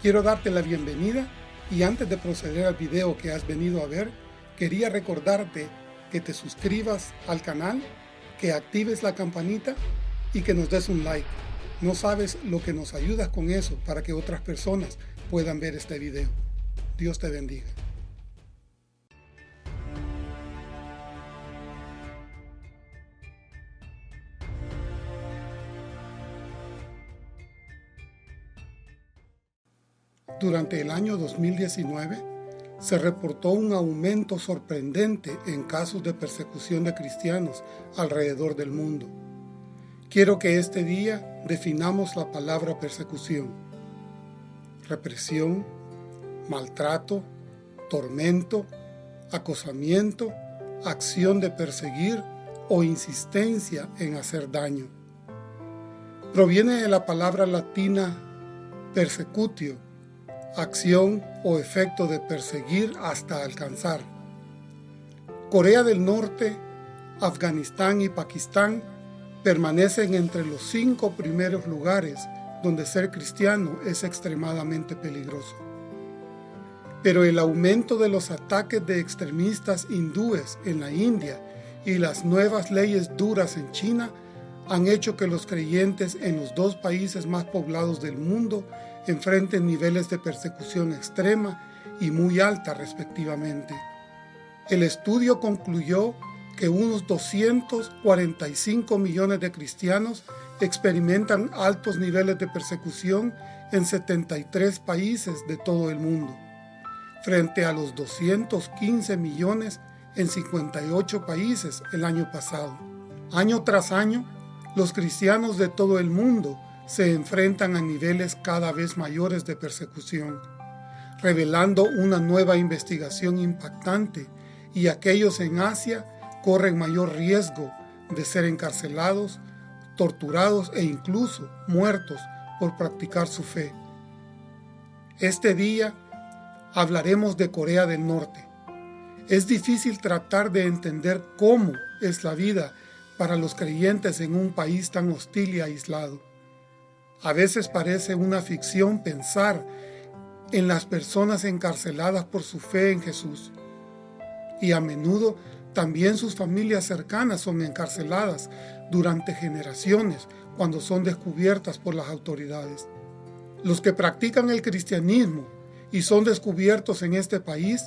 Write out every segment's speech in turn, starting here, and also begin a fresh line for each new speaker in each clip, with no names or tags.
Quiero darte la bienvenida y antes de proceder al video que has venido a ver, quería recordarte que te suscribas al canal, que actives la campanita y que nos des un like. No sabes lo que nos ayudas con eso para que otras personas puedan ver este video. Dios te bendiga. Durante el año 2019, se reportó un aumento sorprendente en casos de persecución de cristianos alrededor del mundo. Quiero que este día definamos la palabra persecución. Represión, maltrato, tormento, acosamiento, acción de perseguir o insistencia en hacer daño. Proviene de la palabra latina persecutio, acción o efecto de perseguir hasta alcanzar. Corea del Norte, Afganistán y Pakistán permanecen entre los 5 primeros lugares donde ser cristiano es extremadamente peligroso. Pero el aumento de los ataques de extremistas hindúes en la India y las nuevas leyes duras en China han hecho que los creyentes en los 2 países más poblados del mundo enfrenten niveles de persecución extrema y muy alta respectivamente. El estudio concluyó que unos 245 millones de cristianos experimentan altos niveles de persecución en 73 países de todo el mundo, frente a los 215 millones en 58 países el año pasado. Año tras año, los cristianos de todo el mundo se enfrentan a niveles cada vez mayores de persecución, revelando una nueva investigación impactante, y aquellos en Asia corren mayor riesgo de ser encarcelados, torturados e incluso muertos por practicar su fe. Este día hablaremos de Corea del Norte. Es difícil tratar de entender cómo es la vida para los creyentes en un país tan hostil y aislado. A veces parece una ficción pensar en las personas encarceladas por su fe en Jesús. Y a menudo también sus familias cercanas son encarceladas durante generaciones cuando son descubiertas por las autoridades. Los que practican el cristianismo y son descubiertos en este país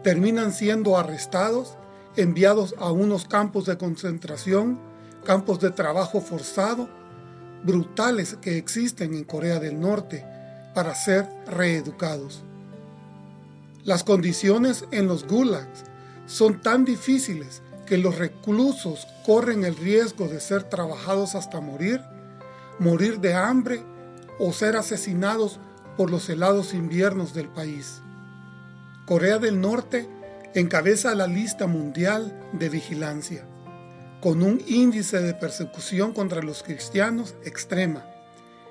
terminan siendo arrestados, enviados a unos campos de concentración, campos de trabajo forzado, brutales que existen en Corea del Norte, para ser reeducados. Las condiciones en los gulags son tan difíciles que los reclusos corren el riesgo de ser trabajados hasta morir de hambre o ser asesinados por los helados inviernos del país. Corea del Norte encabeza la lista mundial de vigilancia, con un índice de persecución contra los cristianos extrema,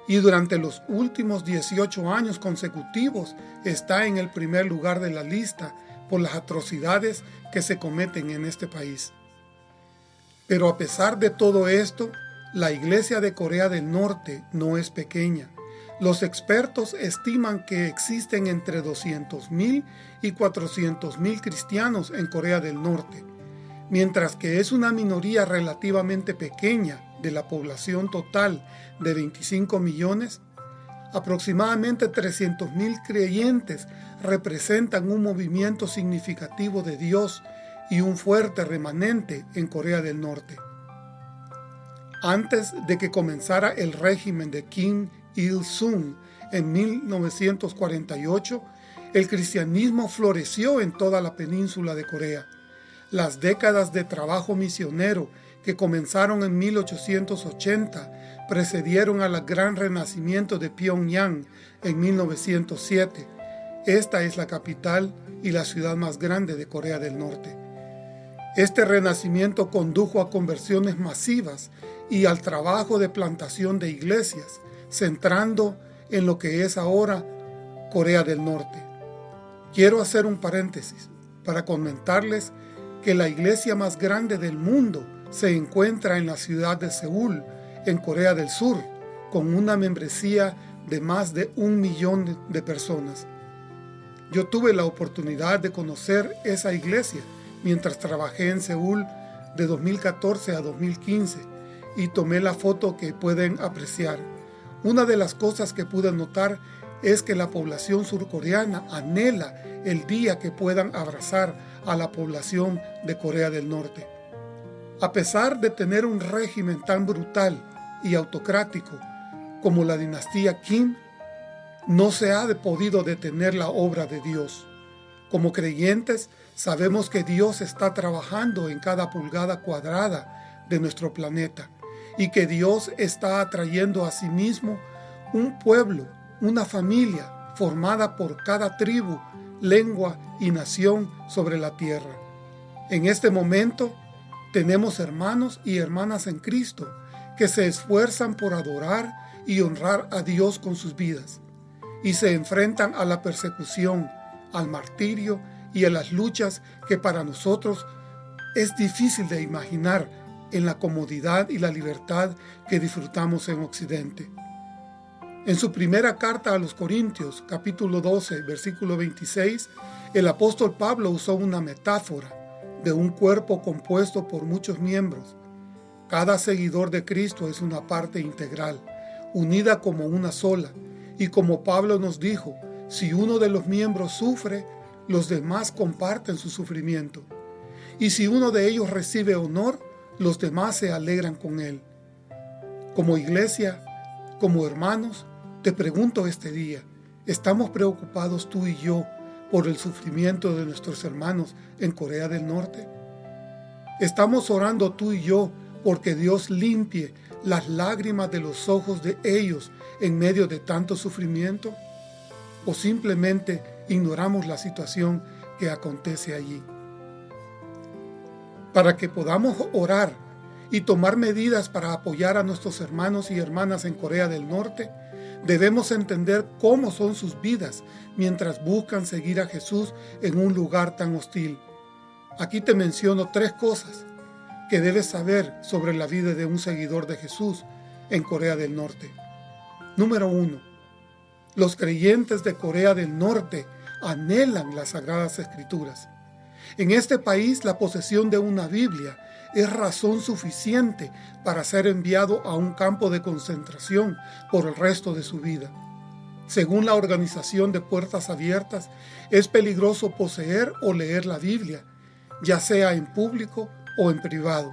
y durante los últimos 18 años consecutivos está en el primer lugar de la lista por las atrocidades que se cometen en este país. Pero a pesar de todo esto, la Iglesia de Corea del Norte no es pequeña. Los expertos estiman que existen entre 200,000 y 400,000 cristianos en Corea del Norte, mientras que es una minoría relativamente pequeña de la población total de 25 millones, aproximadamente 300,000 creyentes representan un movimiento significativo de Dios y un fuerte remanente en Corea del Norte. Antes de que comenzara el régimen de Kim Il-sung en 1948, el cristianismo floreció en toda la península de Corea. Las décadas de trabajo misionero que comenzaron en 1880 precedieron al gran renacimiento de Pyongyang en 1907. Esta es la capital y la ciudad más grande de Corea del Norte. Este renacimiento condujo a conversiones masivas y al trabajo de plantación de iglesias, centrando en lo que es ahora Corea del Norte. Quiero hacer un paréntesis para comentarles que la iglesia más grande del mundo se encuentra en la ciudad de Seúl, en Corea del Sur, con una membresía de más de 1 millón de personas. Yo tuve la oportunidad de conocer esa iglesia mientras trabajé en Seúl de 2014 a 2015 y tomé la foto que pueden apreciar. Una de las cosas que pude notar es que la población surcoreana anhela el día que puedan abrazar a la población de Corea del Norte. A pesar de tener un régimen tan brutal y autocrático como la dinastía Kim, no se ha podido detener la obra de Dios. Como creyentes, sabemos que Dios está trabajando en cada pulgada cuadrada de nuestro planeta y que Dios está atrayendo a sí mismo un pueblo, una familia formada por cada tribu, lengua y nación sobre la tierra. En este momento, tenemos hermanos y hermanas en Cristo que se esfuerzan por adorar y honrar a Dios con sus vidas y se enfrentan a la persecución, al martirio y a las luchas que para nosotros es difícil de imaginar en la comodidad y la libertad que disfrutamos en Occidente. En su primera carta a los Corintios, capítulo 12, versículo 26, el apóstol Pablo usó una metáfora de un cuerpo compuesto por muchos miembros. Cada seguidor de Cristo es una parte integral, unida como una sola, y como Pablo nos dijo, si uno de los miembros sufre, los demás comparten su sufrimiento. Y si uno de ellos recibe honor, los demás se alegran con él. Como iglesia, como hermanos, te pregunto este día, ¿estamos preocupados tú y yo por el sufrimiento de nuestros hermanos en Corea del Norte? ¿Estamos orando tú y yo porque Dios limpie las lágrimas de los ojos de ellos en medio de tanto sufrimiento? ¿O simplemente ignoramos la situación que acontece allí? Para que podamos orar y tomar medidas para apoyar a nuestros hermanos y hermanas en Corea del Norte, debemos entender cómo son sus vidas mientras buscan seguir a Jesús en un lugar tan hostil. Aquí te menciono 3 cosas que debes saber sobre la vida de un seguidor de Jesús en Corea del Norte. Número 1. Los creyentes de Corea del Norte anhelan las Sagradas Escrituras. En este país, la posesión de una Biblia es razón suficiente para ser enviado a un campo de concentración por el resto de su vida. Según la organización de Puertas Abiertas, es peligroso poseer o leer la Biblia, ya sea en público o en privado.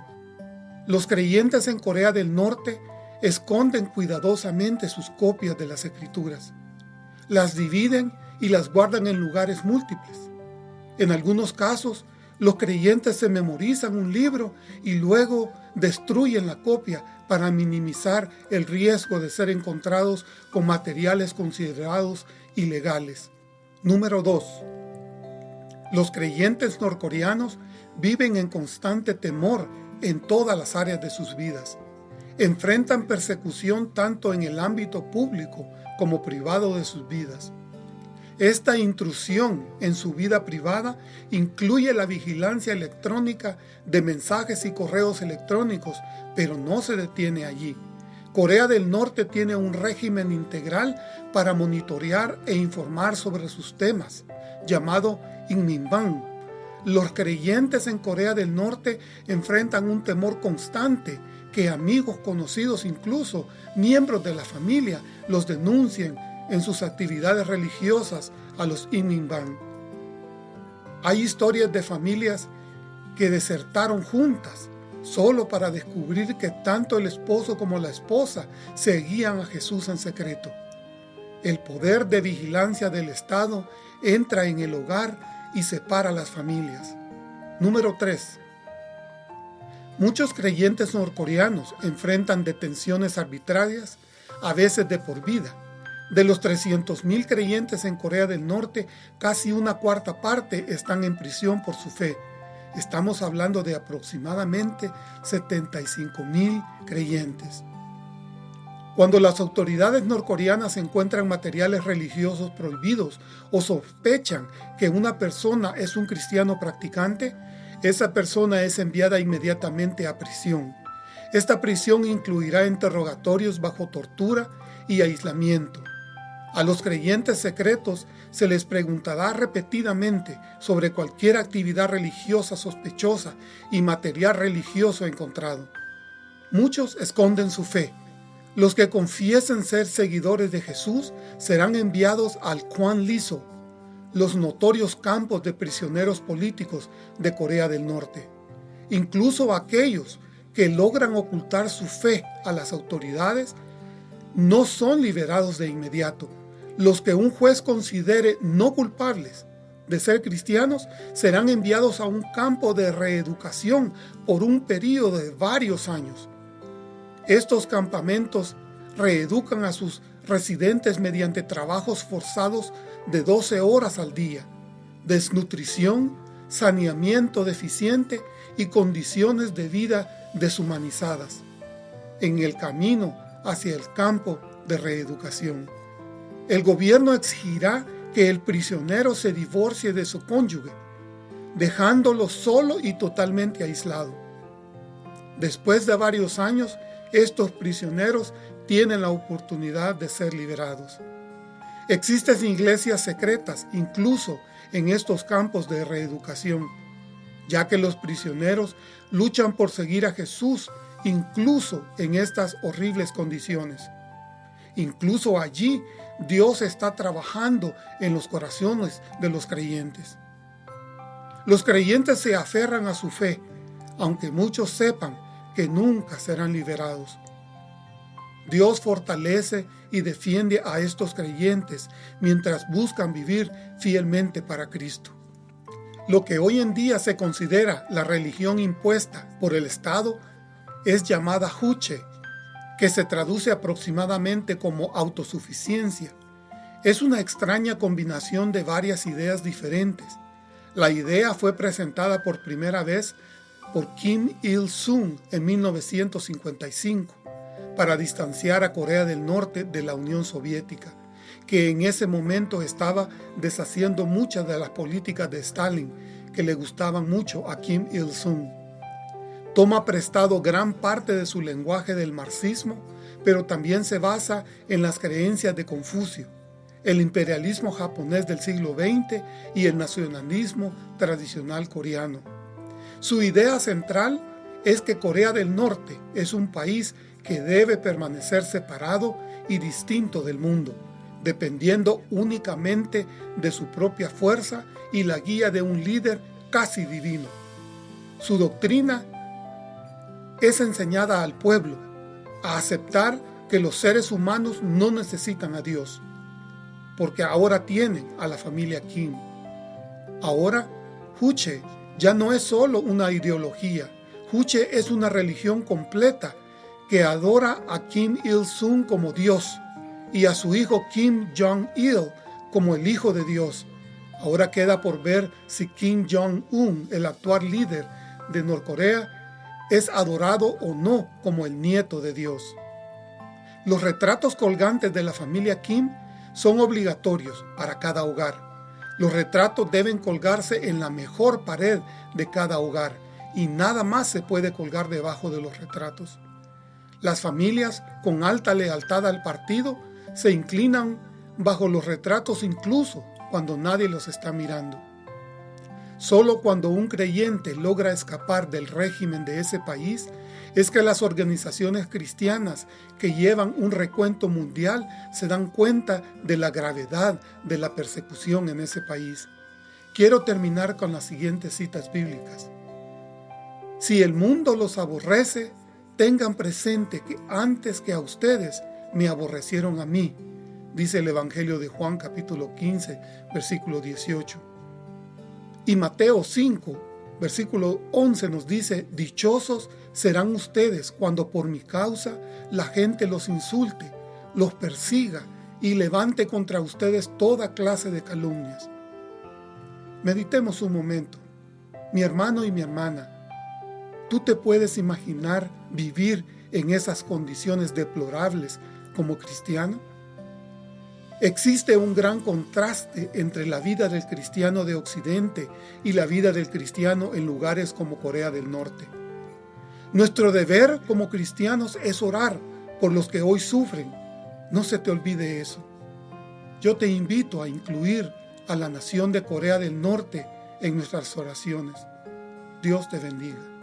Los creyentes en Corea del Norte esconden cuidadosamente sus copias de las Escrituras. Las dividen y las guardan en lugares múltiples. En algunos casos, los creyentes se memorizan un libro y luego destruyen la copia para minimizar el riesgo de ser encontrados con materiales considerados ilegales. Número 2. Los creyentes norcoreanos viven en constante temor en todas las áreas de sus vidas. Enfrentan persecución tanto en el ámbito público como privado de sus vidas. Esta intrusión en su vida privada incluye la vigilancia electrónica de mensajes y correos electrónicos, pero no se detiene allí. Corea del Norte tiene un régimen integral para monitorear e informar sobre sus temas, llamado Inminbang. Los creyentes en Corea del Norte enfrentan un temor constante que amigos, conocidos, incluso miembros de la familia, los denuncien en sus actividades religiosas a los Inminbang. Hay historias de familias que desertaron juntas solo para descubrir que tanto el esposo como la esposa seguían a Jesús en secreto. El poder de vigilancia del Estado entra en el hogar y separa a las familias. Número 3. Muchos creyentes norcoreanos enfrentan detenciones arbitrarias, a veces de por vida. De los 300,000 creyentes en Corea del Norte, casi una cuarta parte están en prisión por su fe. Estamos hablando de aproximadamente 75,000 creyentes. Cuando las autoridades norcoreanas encuentran materiales religiosos prohibidos o sospechan que una persona es un cristiano practicante, esa persona es enviada inmediatamente a prisión. Esta prisión incluirá interrogatorios bajo tortura y aislamiento. A los creyentes secretos se les preguntará repetidamente sobre cualquier actividad religiosa sospechosa y material religioso encontrado. Muchos esconden su fe. Los que confiesen ser seguidores de Jesús serán enviados al Kwan Liso, los notorios campos de prisioneros políticos de Corea del Norte. Incluso aquellos que logran ocultar su fe a las autoridades no son liberados de inmediato. Los que un juez considere no culpables de ser cristianos serán enviados a un campo de reeducación por un periodo de varios años. Estos campamentos reeducan a sus residentes mediante trabajos forzados de 12 horas al día, desnutrición, saneamiento deficiente y condiciones de vida deshumanizadas, en el camino hacia el campo de reeducación. El gobierno exigirá que el prisionero se divorcie de su cónyuge, dejándolo solo y totalmente aislado. Después de varios años, estos prisioneros tienen la oportunidad de ser liberados. Existen iglesias secretas incluso en estos campos de reeducación, ya que los prisioneros luchan por seguir a Jesús incluso en estas horribles condiciones. Incluso allí, Dios está trabajando en los corazones de los creyentes. Los creyentes se aferran a su fe, aunque muchos sepan que nunca serán liberados. Dios fortalece y defiende a estos creyentes mientras buscan vivir fielmente para Cristo. Lo que hoy en día se considera la religión impuesta por el Estado es llamada Juche, que se traduce aproximadamente como autosuficiencia. Es una extraña combinación de varias ideas diferentes. La idea fue presentada por primera vez por Kim Il-sung en 1955 para distanciar a Corea del Norte de la Unión Soviética, que en ese momento estaba deshaciendo muchas de las políticas de Stalin que le gustaban mucho a Kim Il-sung. Toma prestado gran parte de su lenguaje del marxismo, pero también se basa en las creencias de Confucio, el imperialismo japonés del siglo XX y el nacionalismo tradicional coreano. Su idea central es que Corea del Norte es un país que debe permanecer separado y distinto del mundo, dependiendo únicamente de su propia fuerza y la guía de un líder casi divino. Su doctrina es enseñada al pueblo a aceptar que los seres humanos no necesitan a Dios, porque ahora tienen a la familia Kim. Ahora, Juche ya no es solo una ideología. Juche es una religión completa que adora a Kim Il-sung como Dios y a su hijo Kim Jong-il como el Hijo de Dios. Ahora queda por ver si Kim Jong-un, el actual líder de Norcorea, es adorado o no como el nieto de Dios. Los retratos colgantes de la familia Kim son obligatorios para cada hogar. Los retratos deben colgarse en la mejor pared de cada hogar y nada más se puede colgar debajo de los retratos. Las familias con alta lealtad al partido se inclinan bajo los retratos incluso cuando nadie los está mirando. Solo cuando un creyente logra escapar del régimen de ese país es que las organizaciones cristianas que llevan un recuento mundial se dan cuenta de la gravedad de la persecución en ese país. Quiero terminar con las siguientes citas bíblicas. Si el mundo los aborrece, tengan presente que antes que a ustedes me aborrecieron a mí, dice el Evangelio de Juan capítulo 15, versículo 18. Y Mateo 5, versículo 11 nos dice, dichosos serán ustedes cuando por mi causa la gente los insulte, los persiga y levante contra ustedes toda clase de calumnias. Meditemos un momento. Mi hermano y mi hermana, ¿tú te puedes imaginar vivir en esas condiciones deplorables como cristiano? Existe un gran contraste entre la vida del cristiano de Occidente y la vida del cristiano en lugares como Corea del Norte. Nuestro deber como cristianos es orar por los que hoy sufren. No se te olvide eso. Yo te invito a incluir a la nación de Corea del Norte en nuestras oraciones. Dios te bendiga.